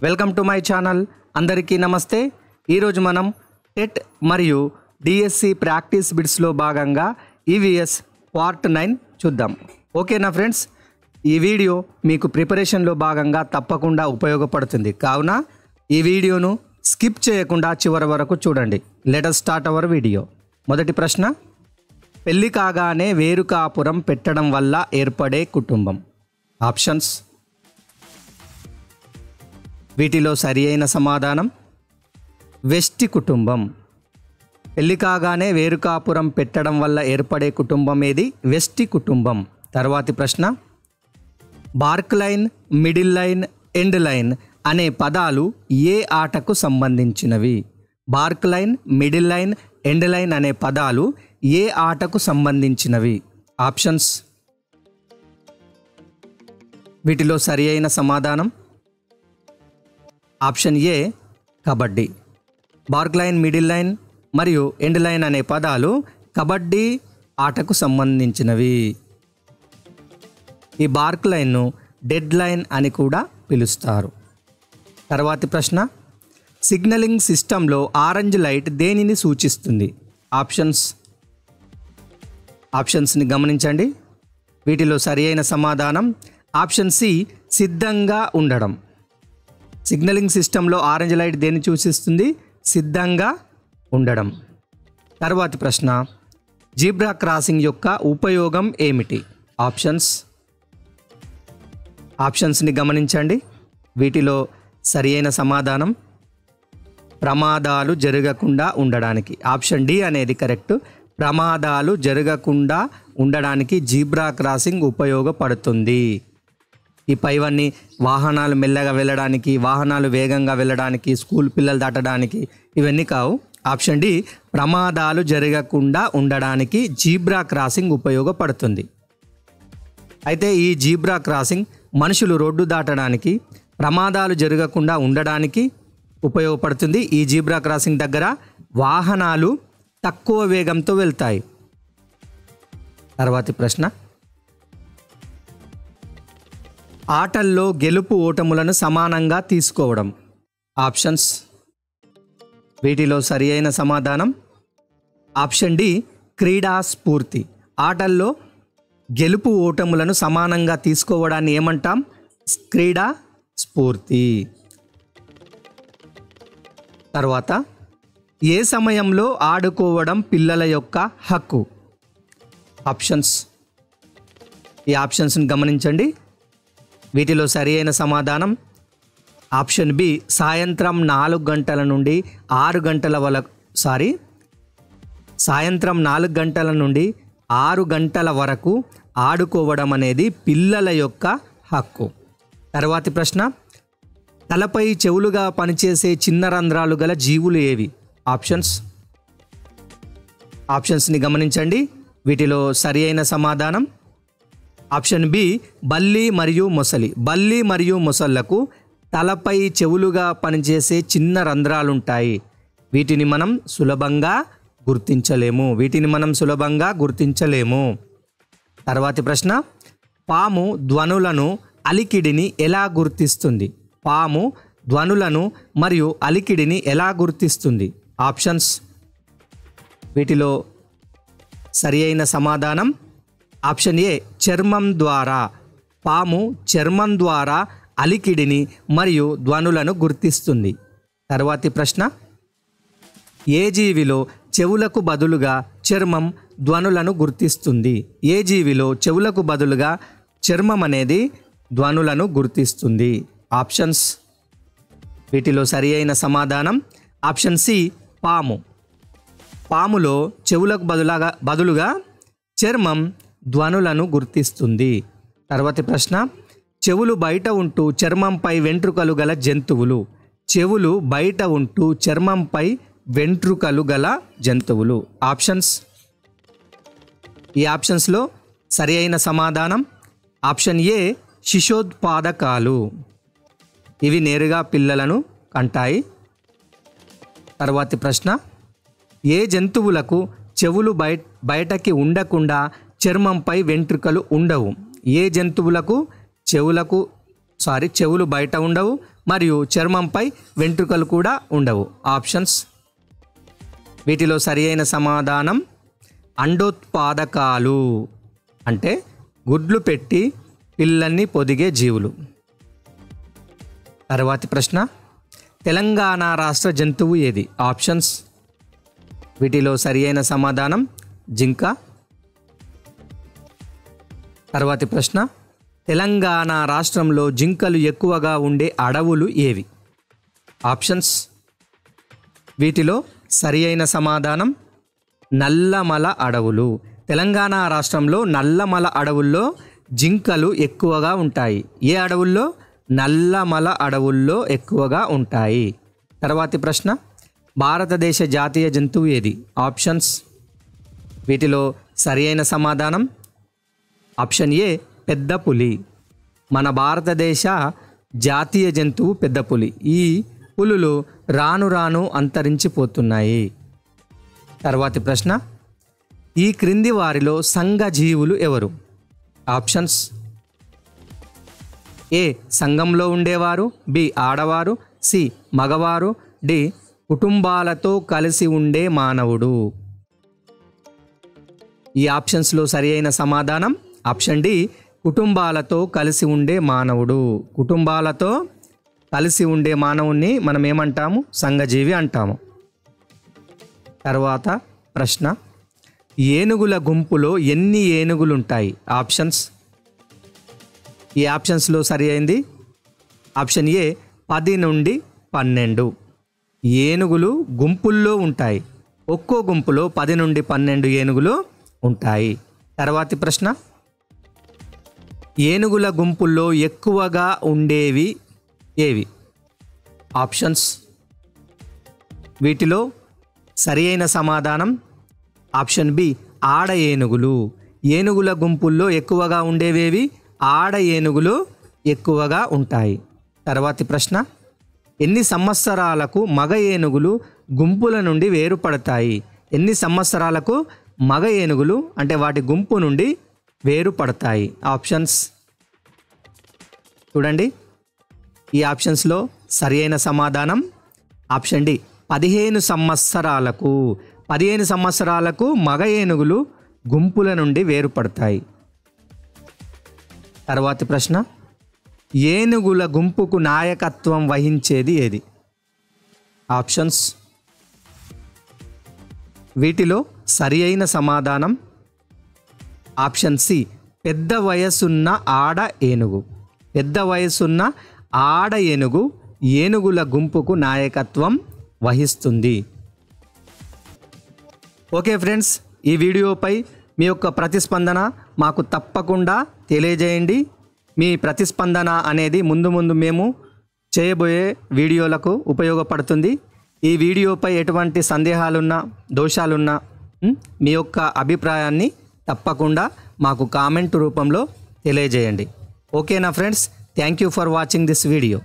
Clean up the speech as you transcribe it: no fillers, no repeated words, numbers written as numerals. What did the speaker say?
Welcome to my channel. అందరికీ నమస్తే. ఈరోజు మనం టెట్ మరియు డిఎస్సి ప్రాక్టీస్ బిట్స్లో భాగంగా ఈవీఎస్ పార్ట్ 9 చూద్దాం. ఓకేనా ఫ్రెండ్స్? ఈ వీడియో మీకు ప్రిపరేషన్లో భాగంగా తప్పకుండా ఉపయోగపడుతుంది. కావున ఈ వీడియోను స్కిప్ చేయకుండా చివరి వరకు చూడండి. Let us start our video. మొదటి ప్రశ్న, పెళ్లి కాగానే వేరు కాపురం పెట్టడం వల్ల ఏర్పడే కుటుంబం. ఆప్షన్స్, వీటిలో సరి అయిన సమాధానం వెష్టి కుటుంబం. పెళ్లి కాగానే వేరు కాపురం పెట్టడం వల్ల ఏర్పడే కుటుంబం ఏది? వెష్టి కుటుంబం. తర్వాతి ప్రశ్న, BARC line, middle line, end line అనే పదాలు ఏ ఆటకు సంబంధించినవి? BARC line, middle line, end line అనే పదాలు ఏ ఆటకు సంబంధించినవి? ఆప్షన్స్, వీటిలో సరి అయిన సమాధానం option A kabaddi. BARC line, middle line మరియు ఎండ్ లైన్ అనే పదాలు కబడ్డీ ఆటకు సంబంధించినవి. ఈ బార్క్ లైన్ను డెడ్ లైన్ అని కూడా పిలుస్తారు. తర్వాతి ప్రశ్న, సిగ్నలింగ్ సిస్టంలో ఆరెంజ్ లైట్ దేనిని సూచిస్తుంది? ఆప్షన్స్ని గమనించండి. వీటిలో సరి అయిన సమాధానం ఆప్షన్ సి, సిద్ధంగా ఉండడం. సిగ్నలింగ్ సిస్టంలో ఆరెంజ్ లైట్ దేన్ని సూచిస్తుంది? సిద్ధంగా ఉండడం. తర్వాతి ప్రశ్న, జీబ్రా క్రాసింగ్ యొక్క ఉపయోగం ఏమిటి? ఆప్షన్స్ని గమనించండి. వీటిలో సరి అయిన సమాధానం ప్రమాదాలు జరగకుండా ఉండడానికి. ఆప్షన్ డి అనేది కరెక్ట్. ప్రమాదాలు జరగకుండా ఉండడానికి జీబ్రా క్రాసింగ్ ఉపయోగపడుతుంది. ఈ పైవన్నీ వాహనాలు మెల్లగా వెళ్ళడానికి, వాహనాలు వేగంగా వెళ్ళడానికి, స్కూల్ పిల్లలు దాటడానికి ఇవన్నీ కావు. ఆప్షన్ డి, ప్రమాదాలు జరగకుండా ఉండడానికి జీబ్రా క్రాసింగ్ ఉపయోగపడుతుంది. అయితే ఈ జీబ్రా క్రాసింగ్ మనుషులు రోడ్డు దాటడానికి, ప్రమాదాలు జరగకుండా ఉండడానికి ఉపయోగపడుతుంది. ఈ జీబ్రా క్రాసింగ్ దగ్గర వాహనాలు తక్కువ వేగంతో వెళ్తాయి. తర్వాతి ప్రశ్న, ఆటల్లో గెలుపు ఓటములను సమానంగా తీసుకోవడం. ఆప్షన్స్, వీటిలో సరి అయిన సమాధానం ఆప్షన్ డి, క్రీడా స్ఫూర్తి. ఆటల్లో గెలుపు ఓటములను సమానంగా తీసుకోవడాన్ని ఏమంటాం? క్రీడా స్ఫూర్తి. తర్వాత, ఏ సమయంలో ఆడుకోవడం పిల్లల యొక్క హక్కు? ఈ ఆప్షన్స్ని గమనించండి. వీటిలో సరి అయిన సమాధానం ఆప్షన్ బి, సాయంత్రం 4 గంటల నుండి 6 గంటల సాయంత్రం 4 గంటల నుండి 6 గంటల వరకు ఆడుకోవడం అనేది పిల్లల యొక్క హక్కు. తర్వాతి ప్రశ్న, తలపై చెవులుగా పనిచేసే చిన్న రంధ్రాలు గల జీవులు ఏవి? ఆప్షన్స్ని గమనించండి. వీటిలో సరి అయిన సమాధానం ఆప్షన్ బి, బల్లి మరియు మొసలి. బల్లి మరియు మొసళ్లకు తలపై చెవులుగా పనిచేసే చిన్న రంధ్రాలుంటాయి. వీటిని మనం సులభంగా గుర్తించలేము. తర్వాతి ప్రశ్న, పాము ధ్వనులను, అలికిడిని ఎలా గుర్తిస్తుంది? పాము ధ్వనులను మరియు అలికిడిని ఎలా గుర్తిస్తుంది? ఆప్షన్స్, వీటిలో సరి అయిన సమాధానం ఆప్షన్ ఏ, చర్మం ద్వారా. పాము చర్మం ద్వారా అలికిడిని మరియు ధ్వనులను గుర్తిస్తుంది. తర్వాతి ప్రశ్న, ఏ జీవిలో చెవులకు బదులుగా చర్మం ధ్వనులను గుర్తిస్తుంది? ఏ జీవిలో చెవులకు బదులుగా చర్మం అనేది ధ్వనులను గుర్తిస్తుంది? ఆప్షన్స్, వీటిలో సరి అయిన సమాధానం ఆప్షన్ సి, పాము. పాములో చెవులకు బదులుగా చర్మం ధ్వనులను గుర్తిస్తుంది. తర్వాతి ప్రశ్న, చెవులు బయట ఉంటూ చర్మంపై వెంట్రుకలు గల జంతువులు. చెవులు బయట ఉంటూ చర్మంపై వెంట్రుకలు గల జంతువులు. ఈ ఆప్షన్స్లో సరి అయిన సమాధానం ఆప్షన్ ఏ, శిశోత్పాదకాలు. ఇవి నేరుగా పిల్లలను కంటాయి. తర్వాతి ప్రశ్న, ఏ జంతువులకు చెవులు బయటకి ఉండకుండా చర్మంపై వెంట్రుకలు ఉండవు? ఏ జంతువులకు చెవులు బయట ఉండవు మరియు చర్మంపై వెంట్రుకలు కూడా ఉండవు. ఆప్షన్స్. వీటిలో సరి అయిన సమాధానం అండోత్పాదకాలు, అంటే గుడ్లు పెట్టి పిల్లల్ని పొదిగే జీవులు. తర్వాతి ప్రశ్న, తెలంగాణ రాష్ట్ర జంతువు ఏది? ఆప్షన్స్. వీటిలో సరి అయిన సమాధానం జింక. తర్వాతి ప్రశ్న, తెలంగాణ రాష్ట్రంలో జింకలు ఎక్కువగా ఉండే అడవులు ఏవి? ఆప్షన్స్. వీటిలో సరి అయిన సమాధానం నల్లమల అడవులు. తెలంగాణ రాష్ట్రంలో నల్లమల అడవుల్లో జింకలు ఎక్కువగా ఉంటాయి. ఏ అడవుల్లో? నల్లమల అడవుల్లో ఎక్కువగా ఉంటాయి. తర్వాతి ప్రశ్న, భారతదేశ జాతీయ జంతువు ఏది? ఆప్షన్స్. వీటిలో సరి అయిన సమాధానం ఆప్షన్ ఏ పెద్ద పులి. మన భారతదేశ జాతీయ జంతువు పెద్ద పులి. ఈ పులులు రాను రాను అంతరించిపోతున్నాయి. తర్వాతి ప్రశ్న, ఈ క్రింది వారిలో సంఘజీవులు ఎవరు? ఆప్షన్స్. ఏ సంఘంలో ఉండేవారు, బి ఆడవారు, సి మగవారు, డి కుటుంబాలతో కలిసి ఉండే మానవుడు. ఈ ఆప్షన్స్లో సరి అయిన సమాధానం ఆప్షన్ డి కుటుంబాలతో కలిసి ఉండే మానవుడు. కుటుంబాలతో కలిసి ఉండే మానవుణ్ణి మనం ఏమంటాము? సంఘజీవి అంటాము. తర్వాత ప్రశ్న, ఏనుగుల గుంపులో ఎన్ని ఏనుగులు ఉంటాయి? ఆప్షన్స్. ఈ ఆప్షన్స్లో సరి అయింది ఆప్షన్ ఏ 10 నుండి 12 ఏనుగులు గుంపుల్లో ఉంటాయి. ఒక్కో గుంపులో 10 నుండి 12 ఏనుగులు ఉంటాయి. తర్వాతి ప్రశ్న, ఏనుగుల గుంపుల్లో ఎక్కువగా ఉండేవి ఏవి? ఆప్షన్స్. వీటిలో సరి అయిన సమాధానం ఆప్షన్ బి ఆడ ఏనుగులు. ఏనుగుల గుంపుల్లో ఎక్కువగా ఉండేవేవి? ఆడ ఏనుగులు ఎక్కువగా ఉంటాయి. తర్వాతి ప్రశ్న, ఎన్ని సంవత్సరాలకు మగ ఏనుగులు గుంపుల నుండి వేరుపడతాయి? ఎన్ని సంవత్సరాలకు మగ ఏనుగులు అంటే వాటి గుంపు నుండి వేరుపడతాయి? ఆప్షన్స్ చూడండి. ఈ ఆప్షన్స్లో సరి అయిన సమాధానం ఆప్షన్ డి 15 సంవత్సరాలకు. 15 సంవత్సరాలకు మగ ఏనుగులు గుంపుల నుండి వేరుపడతాయి. తర్వాతి ప్రశ్న, ఏనుగుల గుంపుకు నాయకత్వం వహించేది ఏది? ఆప్షన్స్. వీటిలో సరి అయిన సమాధానం ఆప్షన్ సి పెద్ద వయసున్న ఆడ ఏనుగు. పెద్ద వయసున్న ఆడ ఏనుగు ఏనుగుల గుంపుకు నాయకత్వం వహిస్తుంది. ఓకే ఫ్రెండ్స్, ఈ వీడియోపై మీ యొక్క ప్రతిస్పందన మాకు తప్పకుండా తెలియజేయండి. మీ ప్రతిస్పందన అనేది ముందు ముందు మేము చేయబోయే వీడియోలకు ఉపయోగపడుతుంది. ఈ వీడియోపై ఎటువంటి సందేహాలున్నా దోషాలున్నా మీ యొక్క అభిప్రాయాన్ని తప్పకుండా మాకు కామెంట్ రూపంలో తెలియజేయండి. ఓకేనా friends, thank you for watching this video.